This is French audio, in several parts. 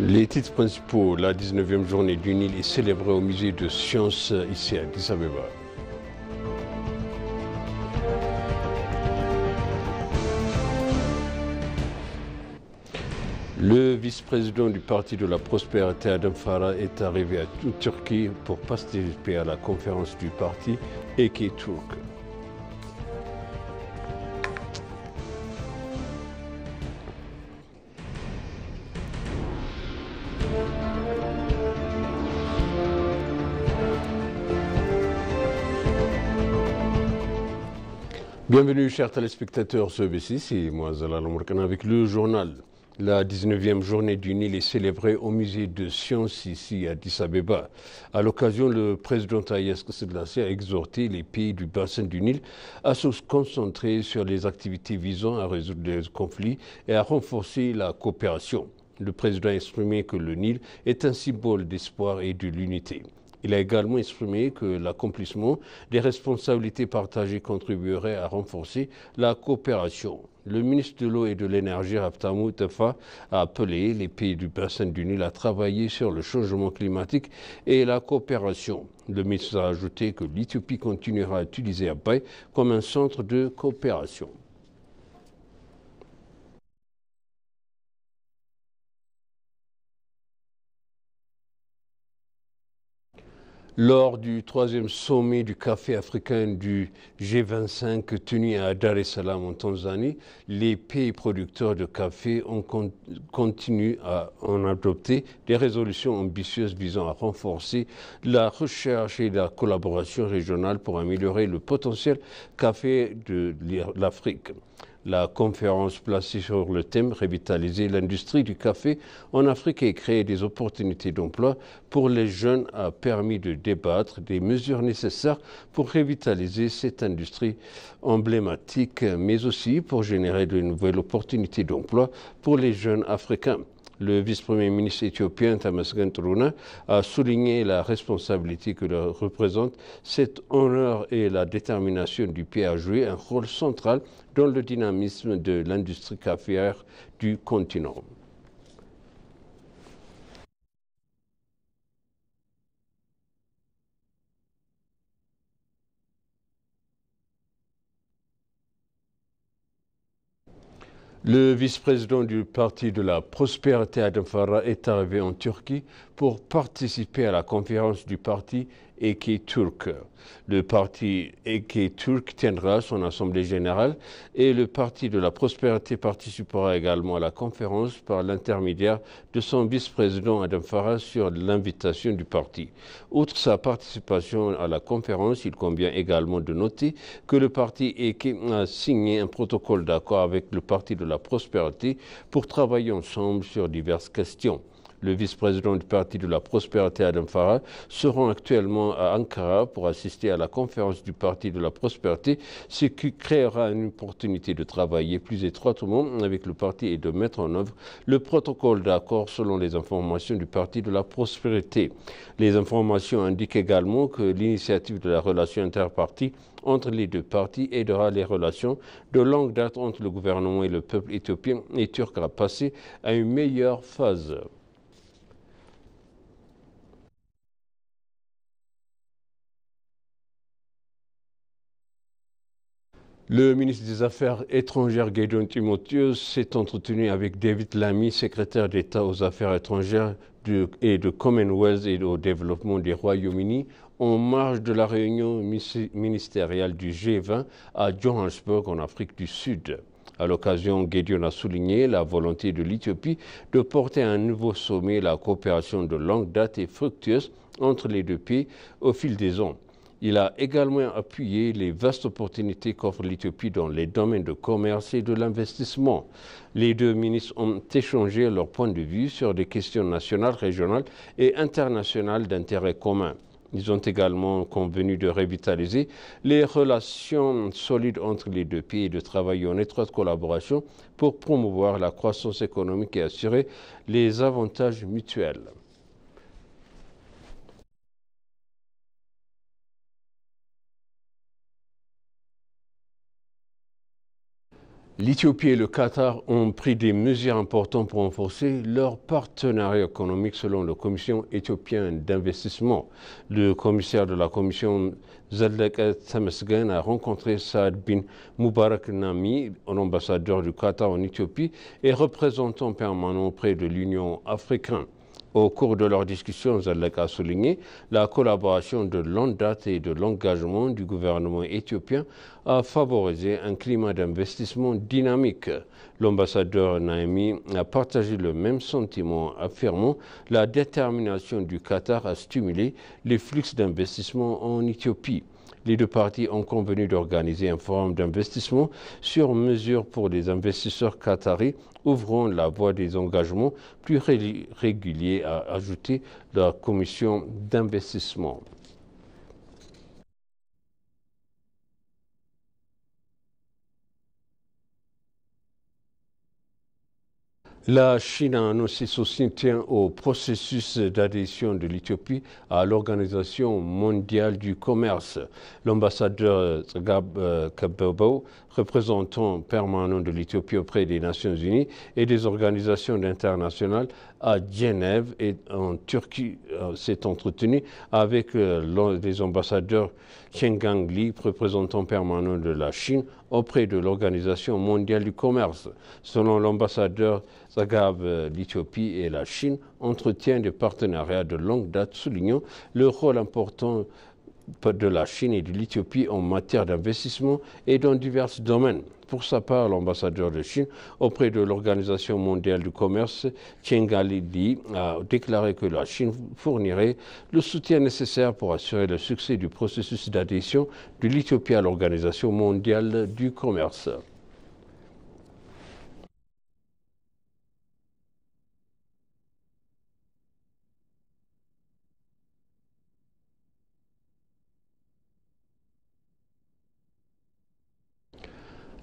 Les titres principaux, la 19e journée du Nil est célébrée au musée de sciences ici à Addis Abeba. Le vice-président du Parti de la Prospérité, Adem Farah, est arrivé à Turquie pour participer à la conférence du parti Eke Turk. Bienvenue chers téléspectateurs sur B6, c'est moi Zalal Omorkan avec le journal. La 19e journée du Nil est célébrée au musée de sciences ici à Addis Abeba. À l'occasion, le président Haïlé Selassie a exhorté les pays du bassin du Nil à se concentrer sur les activités visant à résoudre les conflits et à renforcer la coopération. Le président a exprimé que le Nil est un symbole d'espoir et de l'unité. Il a également exprimé que l'accomplissement des responsabilités partagées contribuerait à renforcer la coopération. Le ministre de l'Eau et de l'Énergie, Haftamou Tefa, a appelé les pays du bassin du Nil à travailler sur le changement climatique et la coopération. Le ministre a ajouté que l'Éthiopie continuera à utiliser Abaye comme un centre de coopération. Lors du troisième sommet du café africain du G25 tenu à Dar es Salaam en Tanzanie, les pays producteurs de café ont continué à en adopter des résolutions ambitieuses visant à renforcer la recherche et la collaboration régionale pour améliorer le potentiel café de l'Afrique. La conférence placée sur le thème Revitaliser l'industrie du café en Afrique et créer des opportunités d'emploi pour les jeunes a permis de débattre des mesures nécessaires pour revitaliser cette industrie emblématique, mais aussi pour générer de nouvelles opportunités d'emploi pour les jeunes africains. Le vice-premier ministre éthiopien Tamasgen Truna a souligné la responsabilité que représente cet honneur et la détermination du pays à jouer un rôle central dans le dynamisme de l'industrie caféière du continent. Le vice-président du Parti de la Prospérité, Adem Farah, est arrivé en Turquie pour participer à la conférence du parti Eke Turk. Le parti Eke Turk tiendra son assemblée générale et le Parti de la Prospérité participera également à la conférence par l'intermédiaire de son vice-président Adem Farah sur l'invitation du parti. Outre sa participation à la conférence, il convient également de noter que le parti Eke a signé un protocole d'accord avec le Parti de la Prospérité pour travailler ensemble sur diverses questions. Le vice-président du Parti de la Prospérité, Adem Farah, se rend actuellement à Ankara pour assister à la conférence du Parti de la Prospérité, ce qui créera une opportunité de travailler plus étroitement avec le parti et de mettre en œuvre le protocole d'accord selon les informations du Parti de la Prospérité. Les informations indiquent également que l'initiative de la relation interpartie entre les deux partis aidera les relations de longue date entre le gouvernement et le peuple éthiopien et turc à passer à une meilleure phase. Le ministre des Affaires étrangères, Gideon Timotheus, s'est entretenu avec David Lammy, secrétaire d'État aux Affaires étrangères et de Commonwealth et au développement du Royaume-Uni, en marge de la réunion ministérielle du G20 à Johannesburg, en Afrique du Sud. À l'occasion, Gideon a souligné la volonté de l'Éthiopie de porter à un nouveau sommet la coopération de longue date et fructueuse entre les deux pays au fil des ans. Il a également appuyé les vastes opportunités qu'offre l'Éthiopie dans les domaines de commerce et de l'investissement. Les deux ministres ont échangé leurs points de vue sur des questions nationales, régionales et internationales d'intérêt commun. Ils ont également convenu de revitaliser les relations solides entre les deux pays et de travailler en étroite collaboration pour promouvoir la croissance économique et assurer les avantages mutuels. L'Éthiopie et le Qatar ont pris des mesures importantes pour renforcer leur partenariat économique selon la Commission éthiopienne d'investissement. Le commissaire de la Commission, Zelleke Temesgen, a rencontré Saad bin Mubarak Nami, ambassadeur du Qatar en Éthiopie et représentant permanent auprès de l'Union africaine. Au cours de leur discussion, Zelleke a souligné la collaboration de longue date et de l'engagement du gouvernement éthiopien à favoriser un climat d'investissement dynamique. L'ambassadeur Naimi a partagé le même sentiment, affirmant la détermination du Qatar à stimuler les flux d'investissement en Éthiopie. Les deux parties ont convenu d'organiser un forum d'investissement sur mesure pour les investisseurs qataris, ouvrant la voie des engagements plus réguliers, a ajouté la commission d'investissement. La Chine a annoncé son soutien au processus d'adhésion de l'Éthiopie à l'Organisation mondiale du commerce. L'ambassadeur Tsagab Kabebo, représentant permanent de l'Éthiopie auprès des Nations Unies et des organisations internationales à Genève et en Turquie, s'est entretenu avec les ambassadeurs Chengang Li, représentant permanent de la Chine auprès de l'Organisation mondiale du commerce. Selon l'ambassadeur Tsagab, l'Éthiopie et la Chine entretiennent des partenariats de longue date, soulignant le rôle important de la Chine et de l'Éthiopie en matière d'investissement et dans divers domaines. Pour sa part, l'ambassadeur de Chine auprès de l'Organisation mondiale du commerce, Chengali Li, a déclaré que la Chine fournirait le soutien nécessaire pour assurer le succès du processus d'adhésion de l'Éthiopie à l'Organisation mondiale du commerce.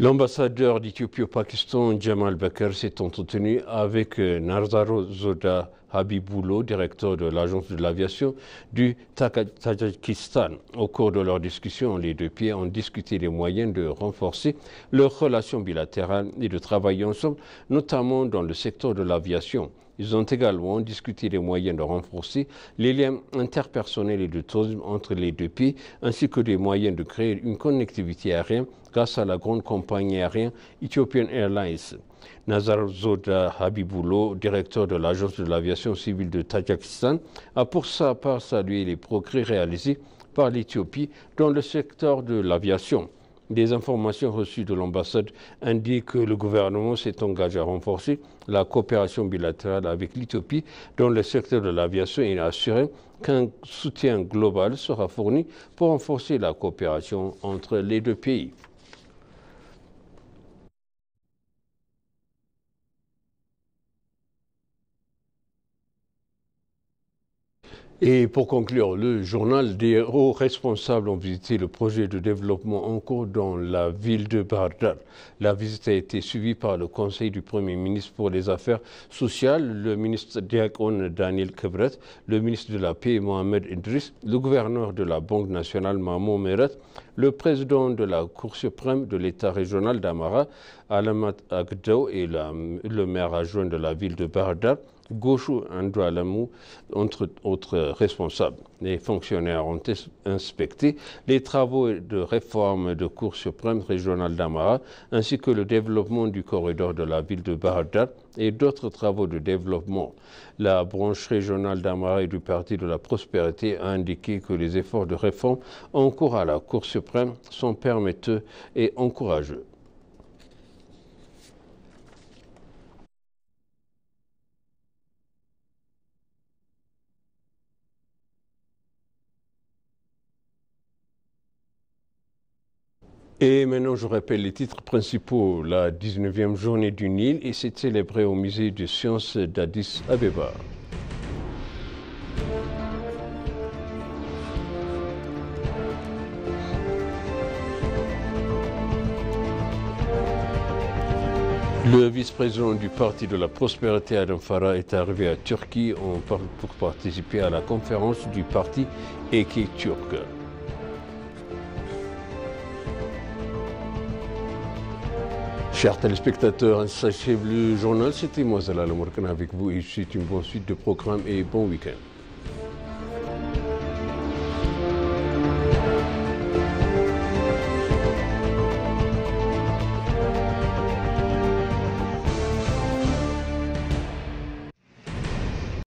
L'ambassadeur d'Éthiopie au Pakistan, Jamal Bakr, s'est entretenu avec Narzaro Zoda Habibullo, directeur de l'agence de l'aviation du Tadjikistan. Au cours de leur discussion, les deux pays ont discuté des moyens de renforcer leurs relations bilatérales et de travailler ensemble, notamment dans le secteur de l'aviation. Ils ont également discuté des moyens de renforcer les liens interpersonnels et de tourisme entre les deux pays, ainsi que des moyens de créer une connectivité aérienne grâce à la grande compagnie aérienne Ethiopian Airlines. Nazar Zoda Habibullo, directeur de l'agence de l'aviation civile de Tadjikistan, a pour sa part salué les progrès réalisés par l'Éthiopie dans le secteur de l'aviation. Des informations reçues de l'ambassade indiquent que le gouvernement s'est engagé à renforcer la coopération bilatérale avec l'Éthiopie dans le secteur de l'aviation et a assuré qu'un soutien global sera fourni pour renforcer la coopération entre les deux pays. Et pour conclure, le journal, des hauts responsables ont visité le projet de développement en cours dans la ville de Bahrdar. La visite a été suivie par le Conseil du Premier ministre pour les Affaires sociales, le ministre Diakon Daniel Kebret, le ministre de la Paix Mohamed Idriss, le gouverneur de la Banque nationale Mahmoud Meret, le président de la Cour suprême de l'État régional d'Amara, Alamat Agdao, et le maire adjoint de la ville de Bahrdar, Goshu Andoualamou, entre autres responsables. Les fonctionnaires ont inspecté les travaux de réforme de Cour suprême régionale d'Amara, ainsi que le développement du corridor de la ville de Bahrdar et d'autres travaux de développement. La branche régionale d'Amara et du Parti de la Prospérité a indiqué que les efforts de réforme en cours à la Cour suprême sont permetteux et encourageux. Et maintenant, je rappelle les titres principaux. La 19e journée du Nil et c'est célébré au musée de sciences d'Addis Abeba. Le vice-président du Parti de la Prospérité, Adam Farah, est arrivé à Turquie pour participer à la conférence du parti Eki Turk. Chers téléspectateurs, ainsi s'achève le journal. C'était moi, Zalal Mourkan, avec vous et je vous souhaite une bonne suite de programmes et bon week-end.